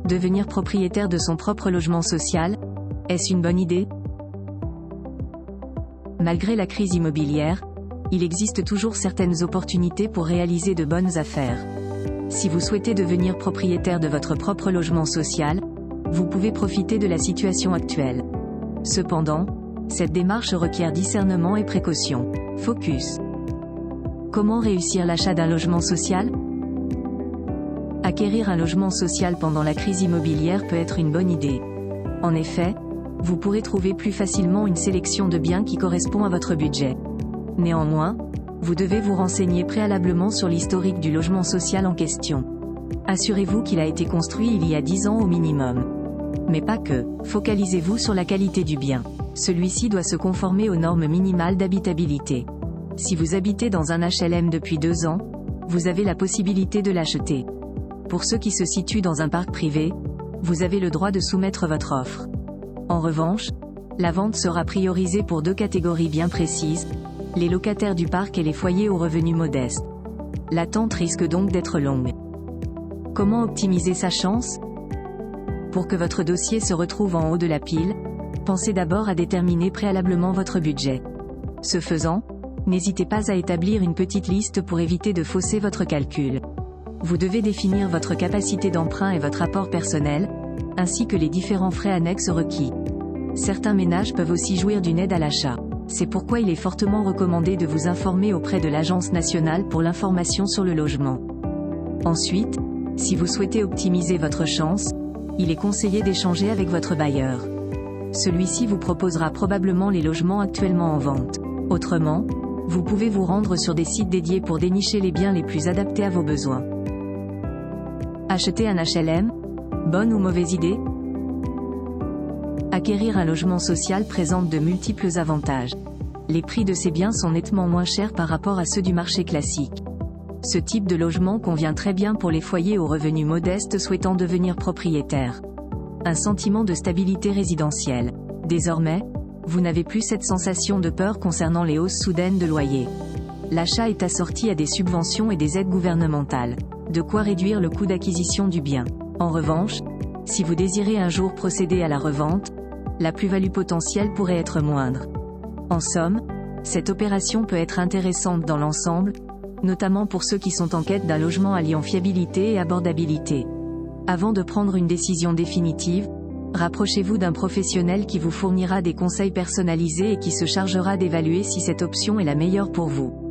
Devenir propriétaire de son propre logement social, est-ce une bonne idée? Malgré la crise immobilière, il existe toujours certaines opportunités pour réaliser de bonnes affaires. Si vous souhaitez devenir propriétaire de votre propre logement social, vous pouvez profiter de la situation actuelle. Cependant, cette démarche requiert discernement et précaution. Focus. Comment réussir l'achat d'un logement social? Acquérir un logement social pendant la crise immobilière peut être une bonne idée. En effet, vous pourrez trouver plus facilement une sélection de biens qui correspond à votre budget. Néanmoins, vous devez vous renseigner préalablement sur l'historique du logement social en question. Assurez-vous qu'il a été construit il y a 10 ans au minimum. Mais pas que, focalisez-vous sur la qualité du bien. Celui-ci doit se conformer aux normes minimales d'habitabilité. Si vous habitez dans un HLM depuis 2 ans, vous avez la possibilité de l'acheter. Pour ceux qui se situent dans un parc privé, vous avez le droit de soumettre votre offre. En revanche, la vente sera priorisée pour 2 catégories bien précises, les locataires du parc et les foyers aux revenus modestes. L'attente risque donc d'être longue. Comment optimiser sa chance? Pour que votre dossier se retrouve en haut de la pile, pensez d'abord à déterminer préalablement votre budget. Ce faisant, n'hésitez pas à établir une petite liste pour éviter de fausser votre calcul. Vous devez définir votre capacité d'emprunt et votre apport personnel, ainsi que les différents frais annexes requis. Certains ménages peuvent aussi jouir d'une aide à l'achat. C'est pourquoi il est fortement recommandé de vous informer auprès de l'Agence nationale pour l'information sur le logement. Ensuite, si vous souhaitez optimiser votre chance, il est conseillé d'échanger avec votre bailleur. Celui-ci vous proposera probablement les logements actuellement en vente. Autrement, vous pouvez vous rendre sur des sites dédiés pour dénicher les biens les plus adaptés à vos besoins. Acheter un HLM? Bonne ou mauvaise idée? Acquérir un logement social présente de multiples avantages. Les prix de ces biens sont nettement moins chers par rapport à ceux du marché classique. Ce type de logement convient très bien pour les foyers aux revenus modestes souhaitant devenir propriétaires. Un sentiment de stabilité résidentielle. Désormais, vous n'avez plus cette sensation de peur concernant les hausses soudaines de loyer. L'achat est assorti à des subventions et des aides gouvernementales. De quoi réduire le coût d'acquisition du bien. En revanche, si vous désirez un jour procéder à la revente, la plus-value potentielle pourrait être moindre. En somme, cette opération peut être intéressante dans l'ensemble, notamment pour ceux qui sont en quête d'un logement alliant fiabilité et abordabilité. Avant de prendre une décision définitive, rapprochez-vous d'un professionnel qui vous fournira des conseils personnalisés et qui se chargera d'évaluer si cette option est la meilleure pour vous.